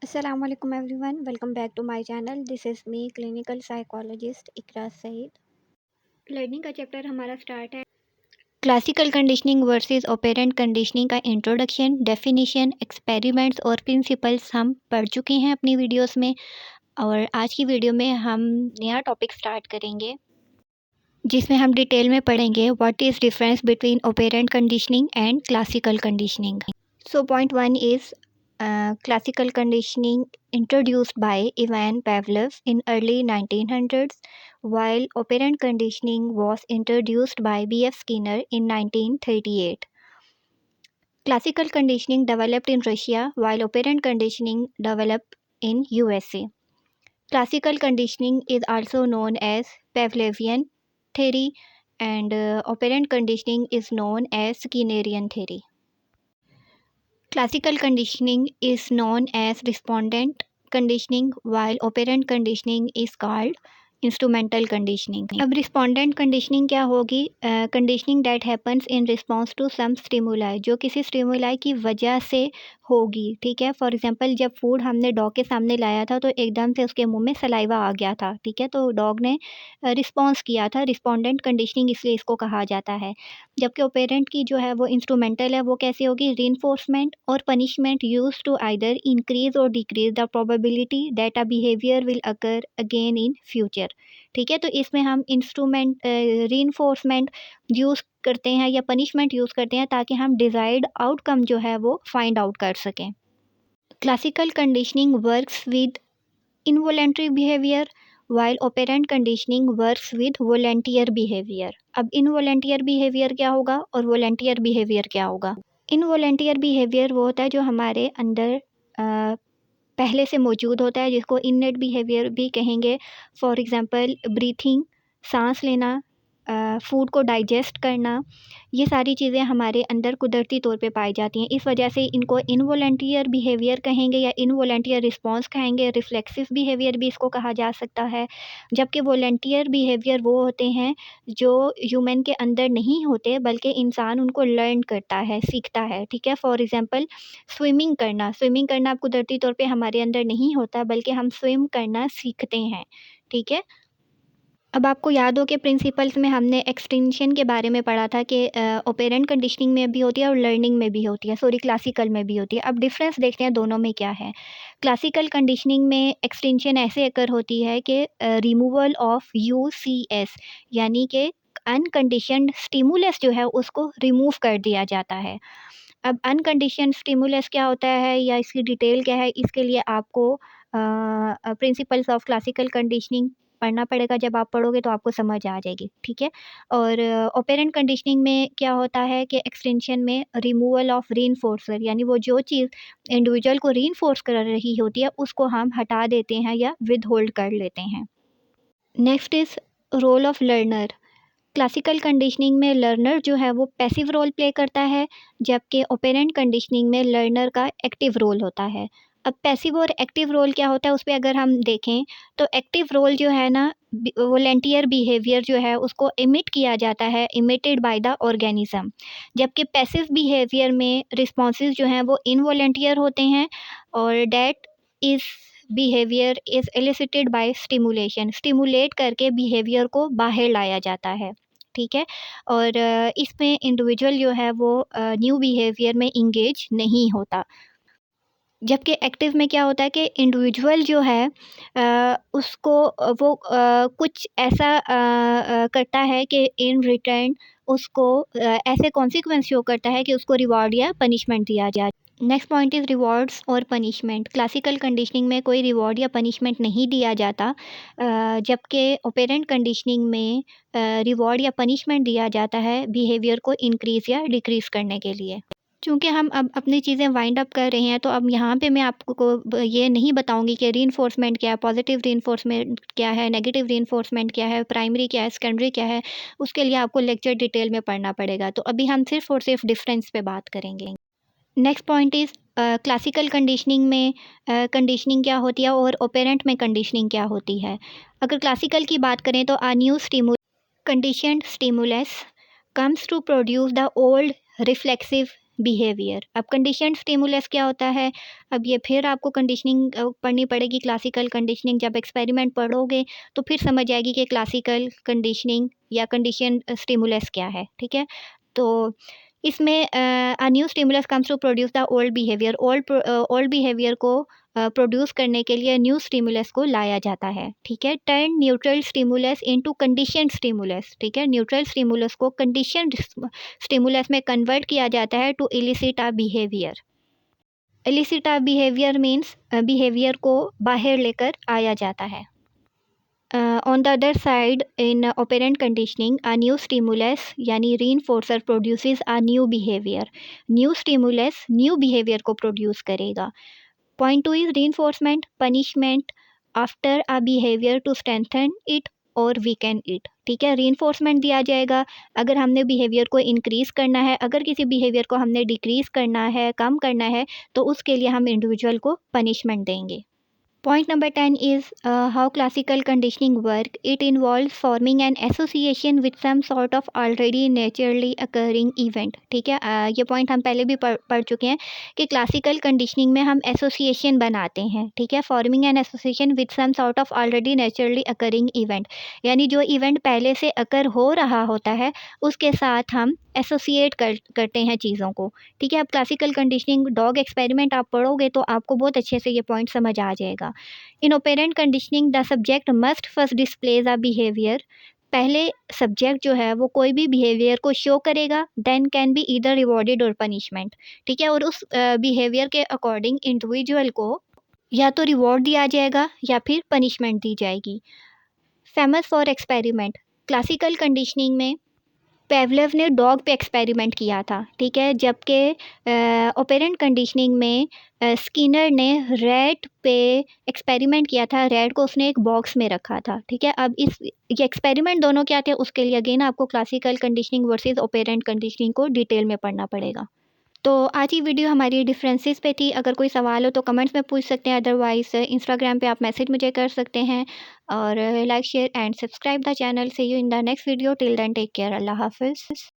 Assalamualaikum everyone, welcome back to my channel. This is me clinical psychologist Iqra Saeed. Learning का chapter हमारा start है। Classical conditioning versus operant conditioning का introduction, definition, experiments और principles हम पढ़ चुके हैं अपनी वीडियोस में। और आज की वीडियो में हम नया टॉपिक स्टार्ट करेंगे जिसमें हम डिटेल में पढ़ेंगे what is difference between operant conditioning and classical conditioning. So point one is classical conditioning introduced by Ivan Pavlov in early 1900s, while operant conditioning was introduced by B.F. Skinner in 1938. Classical conditioning developed in Russia, while operant conditioning developed in USA. Classical conditioning is also known as Pavlovian theory, and operant conditioning is known as Skinnerian theory. Classical conditioning is known as respondent conditioning, while operant conditioning is called instrumental conditioning. अब respondent conditioning क्या होगी? Conditioning that happens in response to some stimuli, जो किसी stimuli की वजह से होगी। ठीक है, फॉर एग्जांपल जब फूड हमने डॉग के सामने लाया था तो एकदम से उसके मुंह में सलाइवा आ गया था। ठीक है, तो डॉग ने रिस्पॉन्स किया था। रिस्पोंडेंट कंडीशनिंग इसलिए इसको कहा जाता है। जबकि ओपेरेंट की जो है वो इंस्ट्रूमेंटल है, वो कैसे होगी? रीइंफोर्समेंट और punishment use to either increase और decrease the probability that a behaviour will occur again in future. ठीक है, तो इसमें हम इंस्ट्रूमेंट रीइंफोर्समेंट यूज़ करते हैं या पनिशमेंट यूज़ करते हैं ताकि हम डिज़ायर्ड आउटकम जो है वो फाइंड आउट कर सकें। Classical conditioning works with involuntary behaviour, while operant conditioning works with volunteer behaviour. अब इनवॉलेंटियर बिहेवियर क्या होगा और वॉलेंटियर बिहेवियर क्या होगा? इनवॉलेंटियर बिहेवियर वो होता है जो हमारे अंदर पहले से मौजूद होता है, जिसको इननेट बिहेवियर भी कहेंगे। फॉर एग्ज़ाम्पल ब्रीथिंग, सांस लेना, फूड को डाइजेस्ट करना, ये सारी चीज़ें हमारे अंदर कुदरती तौर पे पाई जाती हैं। इस वजह से इनको इनवॉलेंटियर बिहेवियर कहेंगे या इनवॉलेंटियर रिस्पॉन्स कहेंगे। रिफ्लेक्सिव बिहेवियर भी इसको कहा जा सकता है। जबकि वॉलेंटियर बिहेवियर वो होते हैं जो ह्यूमन के अंदर नहीं होते, बल्कि इंसान उनको लर्न करता है, सीखता है। ठीक है, फॉर एग्ज़ाम्पल स्विमिंग करना। स्विमिंग करना कुदरती तौर पे हमारे अंदर नहीं होता, बल्कि हम स्विम करना सीखते हैं। ठीक है, अब आपको याद हो कि प्रिंसिपल्स में हमने एक्सटेंशन के बारे में पढ़ा था कि ऑपरेंट कंडीशनिंग में भी होती है और लर्निंग में भी होती है, सॉरी क्लासिकल में भी होती है। अब डिफरेंस देखते हैं दोनों में क्या है। क्लासिकल कंडीशनिंग में एक्सटेंशन ऐसे अकर होती है कि रिमूवल ऑफ यूसीएस, यानी कि अनकंडीशनड स्टिमुलस जो है उसको रिमूव कर दिया जाता है। अब अनकंडीशनड स्टिमुलस क्या होता है या इसकी डिटेल क्या है, इसके लिए आपको प्रिंसिपल्स ऑफ क्लासिकल कंडीशनिंग पढ़ना पड़ेगा। जब आप पढ़ोगे तो आपको समझ आ जाएगी। ठीक है, और ऑपरेंट कंडीशनिंग में क्या होता है कि एक्सटेंशन में रिमूवल ऑफ रीइंफोर्सर, यानी वो जो चीज़ इंडिविजुअल को रीइंफोर्स कर रही होती है उसको हम हटा देते हैं या विद होल्ड कर लेते हैं। Next is role of learner. Classical conditioning में लर्नर जो है वो पैसिव रोल प्ले करता है, जबकि ऑपरेंट कंडीशनिंग में लर्नर का एक्टिव रोल होता है। अब पैसिव और एक्टिव रोल क्या होता है उस पे अगर हम देखें तो एक्टिव रोल जो है ना, वॉलेंटियर बिहेवियर जो है उसको इमिट किया जाता है, इमिटेड बाय द ऑर्गेनिज्म। जबकि पैसिव बिहेवियर में रिस्पॉन्सेज जो हैं वो इनवॉलेंटियर होते हैं और that is behaviour is elicited by stimulation. Stimulate करके बिहेवियर को बाहर लाया जाता है। ठीक है, और इसमें इंडिविजुअल जो है वो न्यू बिहेवियर में इंगेज नहीं होता। जबकि एक्टिव में क्या होता है कि इंडिविजुअल जो है उसको वो कुछ ऐसा करता है कि इन रिटर्न उसको ऐसे कॉन्सिक्वेंस शो करता है कि उसको रिवॉर्ड या पनिशमेंट दिया जाए। नेक्स्ट पॉइंट इज़ रिवॉर्ड्स और पनिशमेंट। क्लासिकल कंडीशनिंग में कोई रिवॉर्ड या पनिशमेंट नहीं दिया जाता, जबकि ऑपरेंट कंडीशनिंग में रिवॉर्ड या पनिशमेंट दिया जाता है बिहेवियर को इंक्रीज़ या डिक्रीज़ करने के लिए। चूँकि हम अब अपनी चीज़ें वाइंड अप कर रहे हैं तो अब यहाँ पे मैं आपको ये नहीं बताऊँगी कि रीइंफोर्समेंट क्या है, पॉजिटिव रीइंफोर्समेंट क्या है, नेगेटिव रीइंफोर्समेंट क्या है, प्राइमरी क्या है, सेकेंडरी क्या है। उसके लिए आपको लेक्चर डिटेल में पढ़ना पड़ेगा। तो अभी हम सिर्फ़ और सिर्फ डिफरेंस पे बात करेंगे। Next point is classical conditioning में कंडीशनिंग क्या होती है और ऑपरेंट में कंडीशनिंग क्या होती है। अगर क्लासिकल की बात करें तो a new conditioned stimulus comes to produce the old reflexive behaviour. अब कंडीशनड स्टिमुलस क्या होता है? अब ये फिर आपको कंडीशनिंग पढ़नी पड़ेगी, क्लासिकल कंडीशनिंग। जब एक्सपेरिमेंट पढ़ोगे तो फिर समझ आएगी कि क्लासिकल कंडीशनिंग या कंडीशन स्टिमुलस क्या है, ठीक है? तो इसमें a new stimulus comes to produce the old behaviour. Old behaviour को प्रोड्यूस करने के लिए न्यू स्टिमुलस को लाया जाता है, ठीक है? Turn neutral stimulus into conditioned stimulus, ठीक है? न्यूट्रल स्टिमुलस को कंडीशनड स्टिमुलस में कन्वर्ट किया जाता है to elicit a behaviour. Elicit a behaviour means behaviour को बाहर लेकर आया जाता है। On the other side, in operant conditioning, a new stimulus यानी reinforcer produces a new behavior. New stimulus new behavior को produce करेगा. Point 2 is reinforcement, punishment after a behavior to strengthen it और weaken it. ठीक है, reinforcement दिया जाएगा अगर हमने बिहेवियर को इंक्रीज़ करना है, अगर किसी बिहेवियर को हमने डिक्रीज़ करना है, कम करना है, तो उसके लिए हम इंडिविजुअल को पनिशमेंट देंगे। Point number 10 is how classical conditioning work. It involves forming an association with some sort of already naturally occurring event. ठीक है, ये पॉइंट हम पहले भी पढ़ चुके हैं कि क्लासिकल कंडीशनिंग में हम एसोसिएशन बनाते हैं, ठीक है? Forming an association with some sort of already naturally occurring event, यानी जो इवेंट पहले से अकर हो रहा होता है उसके साथ हम एसोसिएट करते हैं चीज़ों को, ठीक है? अब क्लासिकल कंडीशनिंग डॉग एक्सपेरिमेंट आप पढ़ोगे तो आपको बहुत अच्छे से ये पॉइंट समझ आ जाएगा। In operant conditioning the subject must first displays a behaviour. पहले सब्जेक्ट जो है वो कोई भी बिहेवियर को शो करेगा, then can be either rewarded और पनिशमेंट, ठीक है? और उस बिहेवियर के अकॉर्डिंग इंडिविजुअल को या तो रिवॉर्ड दिया जाएगा या फिर पनिशमेंट दी जाएगी। Famous for experiment, classical conditioning में पेवलोव ने डॉग पे एक्सपेरिमेंट किया था, ठीक है? जबकि ऑपेरेंट कंडीशनिंग में स्किनर ने रैट पे एक्सपेरिमेंट किया था। रैट को उसने एक बॉक्स में रखा था, ठीक है? अब ये एक्सपेरिमेंट दोनों क्या थे उसके लिए अगेन आपको classical conditioning versus apparent conditioning को डिटेल में पढ़ना पड़ेगा। तो आज की वीडियो हमारी डिफरेंसेस पे थी। अगर कोई सवाल हो तो कमेंट्स में पूछ सकते हैं, अदरवाइज़ इंस्टाग्राम पे आप मैसेज मुझे कर सकते हैं। और like share and subscribe the channel. See you in the next video. Till then take care. अल्लाह हाफ़िज़।